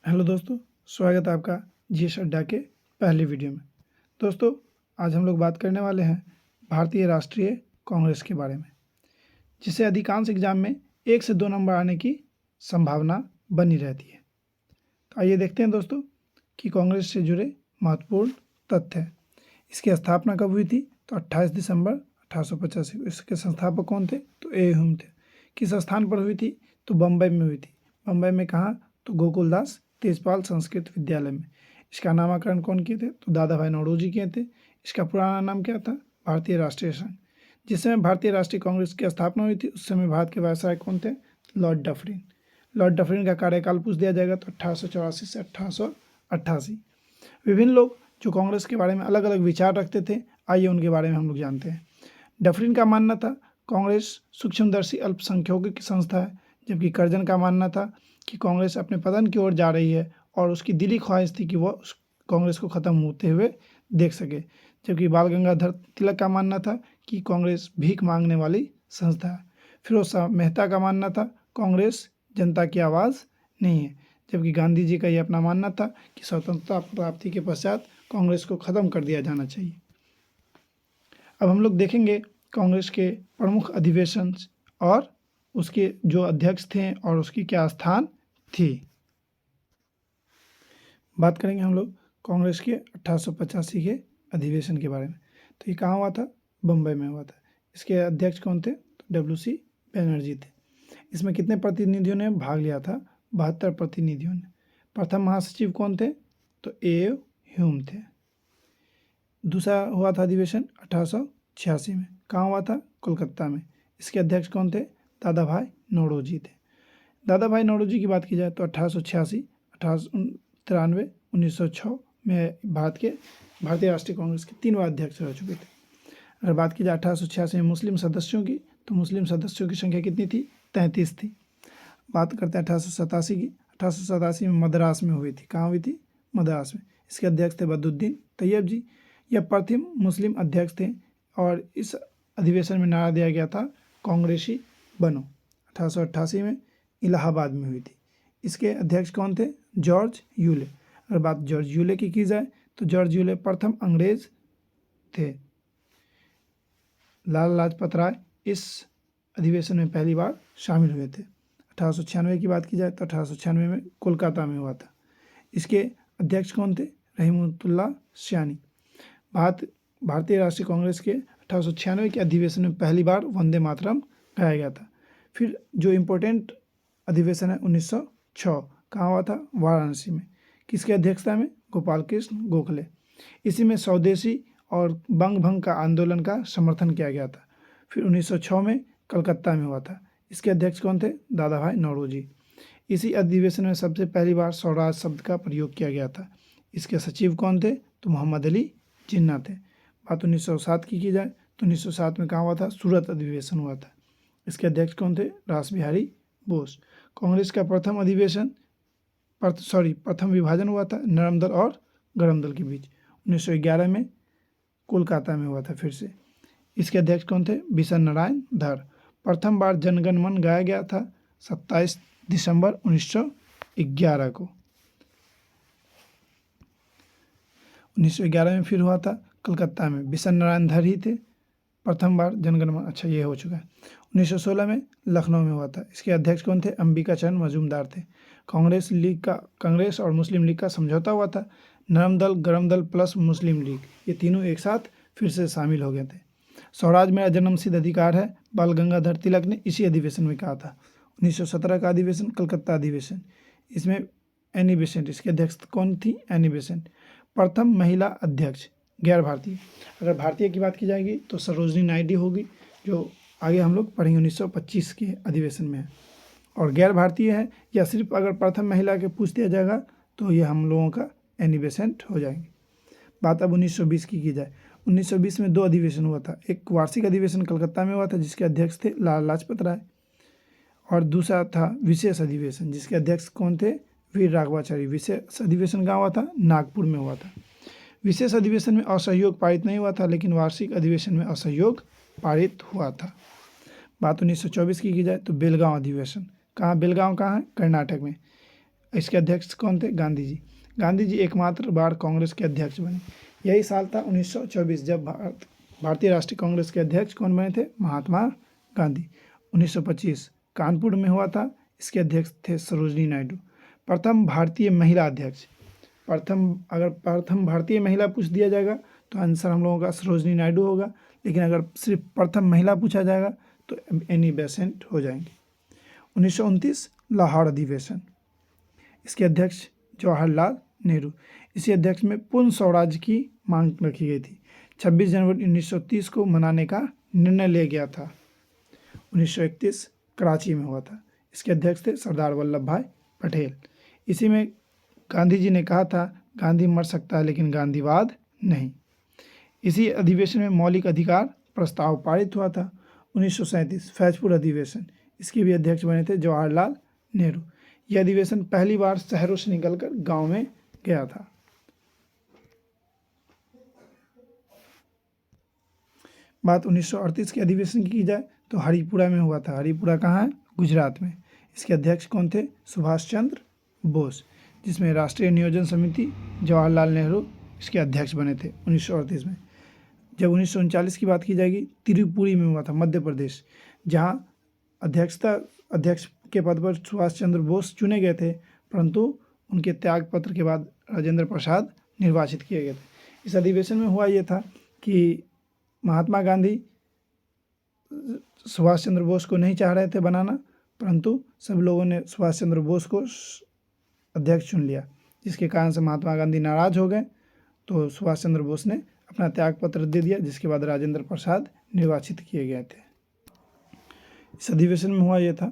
Hello दोस्तों, स्वागत है आपका जीएस अड्डा के पहली वीडियो में। दोस्तों, आज हम लोग बात करने वाले हैं भारतीय राष्ट्रीय कांग्रेस के बारे में, जिसे अधिकांश एग्जाम में 1 से 2 नंबर आने की संभावना बनी रहती है। तो आइए देखते हैं दोस्तों कि कांग्रेस से जुड़े महत्वपूर्ण तथ्य हैं। इसकी स्थापना कब हुई थी? तो 28 दिसंबर 1885 को। इसके संस्थापक कौन थे? तो ए ह्यूम थे। किस स्थान पर हुई थी? तो बम्बई में हुई थी। बम्बई में कहाँ? तो गोकुलदास तेजपाल संस्कृत विद्यालय में। इसका नामकरण कौन किए थे? तो दादा भाई नौरोजी किए थे। इसका पुराना नाम क्या था? भारतीय राष्ट्रीय संघ। जिस समय भारतीय राष्ट्रीय कांग्रेस की स्थापना हुई थी उस समय भारत के वायसराय कौन थे? Lord Dufferin. लॉर्ड डफरिन का कार्यकाल पूछ दिया जाएगा तो 1884 से 1888। विभिन्न लोग जो कांग्रेस के बारे में अलग अलग विचार रखते थे, आइए उनके बारे में हम लोग जानते हैं। डफरिन का मानना था कांग्रेस सूक्ष्मदर्शी अल्पसंख्यकों की संस्था है, जबकि कर्जन का मानना था कि कांग्रेस अपने पतन की ओर जा रही है और उसकी दिली ख्वाहिश थी कि वह उस कांग्रेस को ख़त्म होते हुए देख सके। जबकि बाल गंगाधर तिलक का मानना था कि कांग्रेस भीख मांगने वाली संस्था है। फिरोज शाह मेहता का मानना था कांग्रेस जनता की आवाज़ नहीं है। जबकि गांधी जी का यह अपना मानना था कि स्वतंत्रता प्राप्ति के पश्चात कांग्रेस को ख़त्म कर दिया जाना चाहिए। अब हम लोग देखेंगे कांग्रेस के प्रमुख अधिवेशन और उसके जो अध्यक्ष थे और उसकी क्या स्थान थी। बात करेंगे हम लोग कांग्रेस के 1885 के अधिवेशन के बारे में। तो ये कहाँ हुआ था? बम्बई में हुआ था। इसके अध्यक्ष कौन थे? तो WC बनर्जी थे। इसमें कितने प्रतिनिधियों ने भाग लिया था? 72 प्रतिनिधियों ने। प्रथम महासचिव कौन थे? तो ए ह्यूम थे। दूसरा हुआ था अधिवेशन 1886 में। कहाँ हुआ था? कोलकाता में। इसके अध्यक्ष कौन थे? दादा भाई नौरोजी थे। दादा भाई नौरोजी की बात की जाए तो 1886, 1893, 1906 में भारतीय राष्ट्रीय कांग्रेस के 3 बार अध्यक्ष रह चुके थे। अगर बात की जाए 1886 में मुस्लिम सदस्यों की, तो मुस्लिम सदस्यों की संख्या कितनी थी? 33 थी। बात करते हैं 1887 की। 1887 में मद्रास में हुई थी। कहाँ हुई थी? मद्रास में। इसके अध्यक्ष थे बदुद्दीन तैयब जी। यह प्रथम मुस्लिम अध्यक्ष थे और इस अधिवेशन में नारा दिया गया था कांग्रेसी बनो। 1888 में इलाहाबाद में हुई थी। इसके अध्यक्ष कौन थे? George Yule. अगर बात जॉर्ज यूले की जाए तो जॉर्ज यूले प्रथम अंग्रेज थे। लाला लाजपत राय इस अधिवेशन में पहली बार शामिल हुए थे। 1896 की बात की जाए तो 1896 में कोलकाता में हुआ था। इसके अध्यक्ष कौन थे? रहीमुल्लाह सयानी। भारतीय राष्ट्रीय कांग्रेस के 1896 के अधिवेशन में पहली बार वंदे मातरम गाया गया था। फिर जो इम्पोर्टेंट अधिवेशन है 1906, कहाँ हुआ था? वाराणसी में। किसके अध्यक्षता में? गोपाल कृष्ण गोखले। इसी में स्वदेशी और बंग भंग का आंदोलन का समर्थन किया गया था। फिर 1906 में कलकत्ता में हुआ था। इसके अध्यक्ष कौन थे? दादा भाई नौरोजी। इसी अधिवेशन में सबसे पहली बार स्वराज शब्द का प्रयोग किया गया था। इसके सचिव कौन थे? तो मोहम्मद अली जिन्ना थे। बात 1907 की जाए तो 1907 में कहाँ हुआ था? सूरत अधिवेशन हुआ था। इसके अध्यक्ष कौन थे? रास बिहारी बोस। कांग्रेस का प्रथम विभाजन हुआ था नरम दल और गरम दल के बीच 1911 में कोलकाता में हुआ था फिर से। इसके अध्यक्ष कौन थे? बिशन नारायण धर। प्रथम बार जनगण मन गाया गया था 27 दिसंबर 1911 को। 1911 में फिर हुआ था कलकत्ता में। बिशन नारायण धर ही थे प्रथम बार जनगण मन। अच्छा, ये हो चुका है। 1916 में लखनऊ में हुआ था। इसके अध्यक्ष कौन थे? अंबिका चरण मजूमदार थे। कांग्रेस और मुस्लिम लीग का समझौता हुआ था। नरम दल, गरम दल प्लस मुस्लिम लीग, ये तीनों एक साथ फिर से शामिल हो गए थे। स्वराज मेरा जन्मसिद्ध अधिकार है, बाल गंगाधर तिलक ने इसी अधिवेशन में कहा था। 1917 का अधिवेशन कलकत्ता अधिवेशन। इसमें एनी बेसेंट, इसकी अध्यक्ष कौन थी? Annie Besant. प्रथम महिला अध्यक्ष गैर भारतीय। अगर भारतीय की बात की जाएगी तो सरोजनी नायडू होगी, जो आगे हम लोग पढ़ेंगे 1925 के अधिवेशन में है। और गैर भारतीय है या सिर्फ अगर प्रथम महिला के पूछ दिया जाएगा तो ये हम लोगों का एनी बेसेंट हो जाएंगे। बात अब 1920 की जाए। 1920 में 2 अधिवेशन हुआ था। एक वार्षिक अधिवेशन कलकत्ता में हुआ था जिसके अध्यक्ष थे लाला लाजपत राय, और दूसरा था विशेष अधिवेशन जिसके अध्यक्ष कौन थे? वीर राघवाचारी। विशेष अधिवेशन कहाँ हुआ था? नागपुर में हुआ था। विशेष अधिवेशन में असहयोग पारित नहीं हुआ था, लेकिन वार्षिक अधिवेशन में असहयोग पारित हुआ था। बात 1924 की जाए तो बेलगांव अधिवेशन। कहाँ? बेलगांव कहाँ है? कर्नाटक में। इसके अध्यक्ष कौन थे? गांधी जी। गांधी जी एकमात्र बार कांग्रेस के अध्यक्ष बने। यही साल था 1924 जब भारतीय राष्ट्रीय कांग्रेस के अध्यक्ष कौन बने थे? महात्मा गांधी। 1925 कानपुर में हुआ था। इसके अध्यक्ष थे सरोजनी नायडू। प्रथम भारतीय महिला अध्यक्ष, अगर प्रथम भारतीय महिला पूछ दिया जाएगा तो आंसर हम लोगों का सरोजनी नायडू होगा, लेकिन अगर सिर्फ प्रथम महिला पूछा जाएगा तो एनी बेसेंट हो जाएंगे। 1929 लाहौर अधिवेशन, इसके अध्यक्ष जवाहरलाल नेहरू। इसी अध्यक्ष में पूर्ण स्वराज की मांग रखी गई थी। 26 जनवरी 1930 को मनाने का निर्णय लिया गया था। 1931 कराची में हुआ था। इसके अध्यक्ष थे सरदार वल्लभ भाई पटेल। इसी में गांधी जी ने कहा था, गांधी मर सकता है लेकिन गांधीवाद नहीं। इसी अधिवेशन में मौलिक अधिकार प्रस्ताव पारित हुआ था। 1937 फैजपुर अधिवेशन, इसके भी अध्यक्ष बने थे जवाहरलाल नेहरू। यह अधिवेशन पहली बार शहरों से निकलकर गांव में गया था। बात 1938 के अधिवेशन की जाए तो हरिपुरा में हुआ था। हरिपुरा कहाँ है? गुजरात में। इसके अध्यक्ष कौन थे? सुभाष चंद्र बोस, जिसमें राष्ट्रीय नियोजन समिति जवाहरलाल नेहरू इसके अध्यक्ष बने थे 1938 में। जब 1939 की बात की जाएगी, त्रिपुरी में हुआ था, मध्य प्रदेश, जहाँ अध्यक्ष के पद पर सुभाष चंद्र बोस चुने गए थे, परंतु उनके त्याग पत्र के बाद राजेंद्र प्रसाद निर्वाचित किए गए थे। इस अधिवेशन में हुआ ये था कि महात्मा गांधी सुभाष चंद्र बोस को नहीं चाह रहे थे बनाना, परंतु सब लोगों ने सुभाष चंद्र बोस को अध्यक्ष चुन लिया, जिसके कारण से महात्मा गांधी नाराज हो गए। तो सुभाष चंद्र बोस ने अपना त्याग पत्र दे दिया, जिसके बाद राजेंद्र प्रसाद निर्वाचित किए गए थे। इस अधिवेशन में हुआ यह था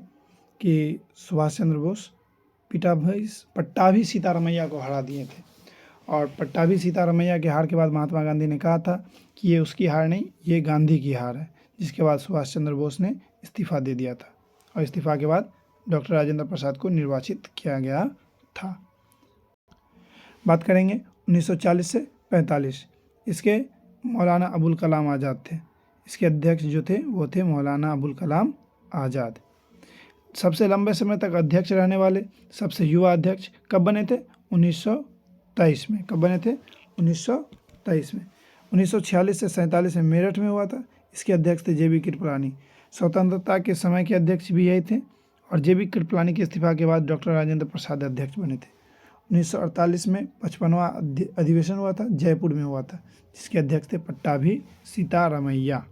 कि सुभाष चंद्र बोस पट्टाभी सीतारमैया को हरा दिए थे, और पट्टाभी सीतारमैया के हार के बाद महात्मा गांधी ने कहा था कि ये उसकी हार नहीं, ये गांधी की हार है, जिसके बाद सुभाष चंद्र बोस ने इस्तीफा दे दिया था, और इस्तीफा के बाद डॉक्टर राजेंद्र प्रसाद को निर्वाचित किया गया था। बात करेंगे 1940 से 45, इसके मौलाना अबुल कलाम आज़ाद थे। इसके अध्यक्ष जो थे वो थे मौलाना अबुल कलाम आज़ाद। सबसे लंबे समय तक अध्यक्ष रहने वाले सबसे युवा अध्यक्ष कब बने थे? 1923 में। कब बने थे? 1923 में। 1946 से 47 में मेरठ में हुआ था। इसके अध्यक्ष थे JB कृपलानी। स्वतंत्रता के समय के अध्यक्ष भी यही थे, और JB कृपलानी के इस्तीफा के बाद डॉक्टर राजेंद्र प्रसाद अध्यक्ष बने थे। 1948 में 55वां अधिवेशन हुआ था, जयपुर में हुआ था, जिसके अध्यक्ष थे पट्टाभी सीतारमैया।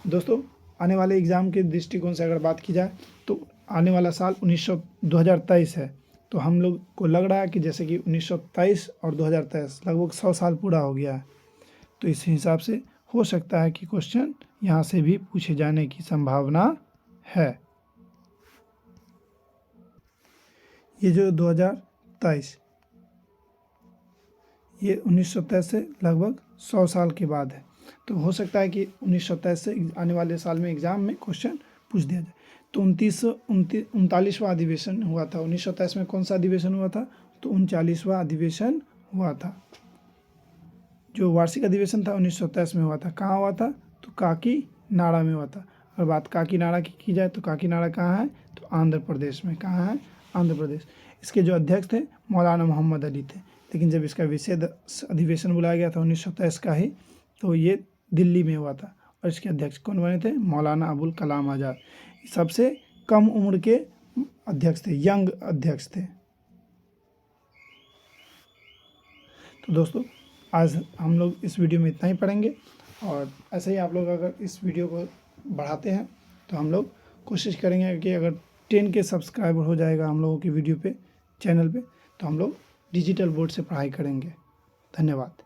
दोस्तों, आने वाले एग्ज़ाम के दृष्टिकोण से अगर बात की जाए तो आने वाला साल 2023 है, तो हम लोग को लग रहा है कि जैसे कि 1923 और 2023 लगभग 100 साल पूरा हो गया है, तो इस हिसाब से हो सकता है कि क्वेश्चन यहाँ से भी पूछे जाने की संभावना है। ये जो 2023, ये 1923 से लगभग 100 साल के बाद है, तो हो सकता है कि 1923 से आने वाले साल में एग्ज़ाम में क्वेश्चन पूछ दिया जाए। तो 39वां अधिवेशन हुआ था। 1923 में कौन सा अधिवेशन हुआ था? तो 39वां अधिवेशन हुआ था। जो वार्षिक अधिवेशन था 1923 में हुआ था। कहाँ हुआ था? तो काकीनाडा में हुआ था। और बात काकीनाडा की जाए तो काकीनाडा कहाँ है? तो आंध्र प्रदेश में। कहाँ है? आंध्र प्रदेश। इसके जो अध्यक्ष थे मौलाना मोहम्मद अली थे, लेकिन जब इसका विशेष अधिवेशन बुलाया गया था 1923 का ही, तो ये दिल्ली में हुआ था, और इसके अध्यक्ष कौन बने थे? मौलाना अबुल कलाम आज़ाद। सबसे कम उम्र के अध्यक्ष थे, यंग अध्यक्ष थे। तो दोस्तों, आज हम लोग इस वीडियो में इतना ही पढ़ेंगे, और ऐसे ही आप लोग अगर इस वीडियो को बढ़ाते हैं तो हम लोग कोशिश करेंगे कि अगर 10 के सब्सक्राइबर हो जाएगा हम लोगों की वीडियो पे, चैनल पे, तो हम लोग डिजिटल बोर्ड से पढ़ाई करेंगे। धन्यवाद।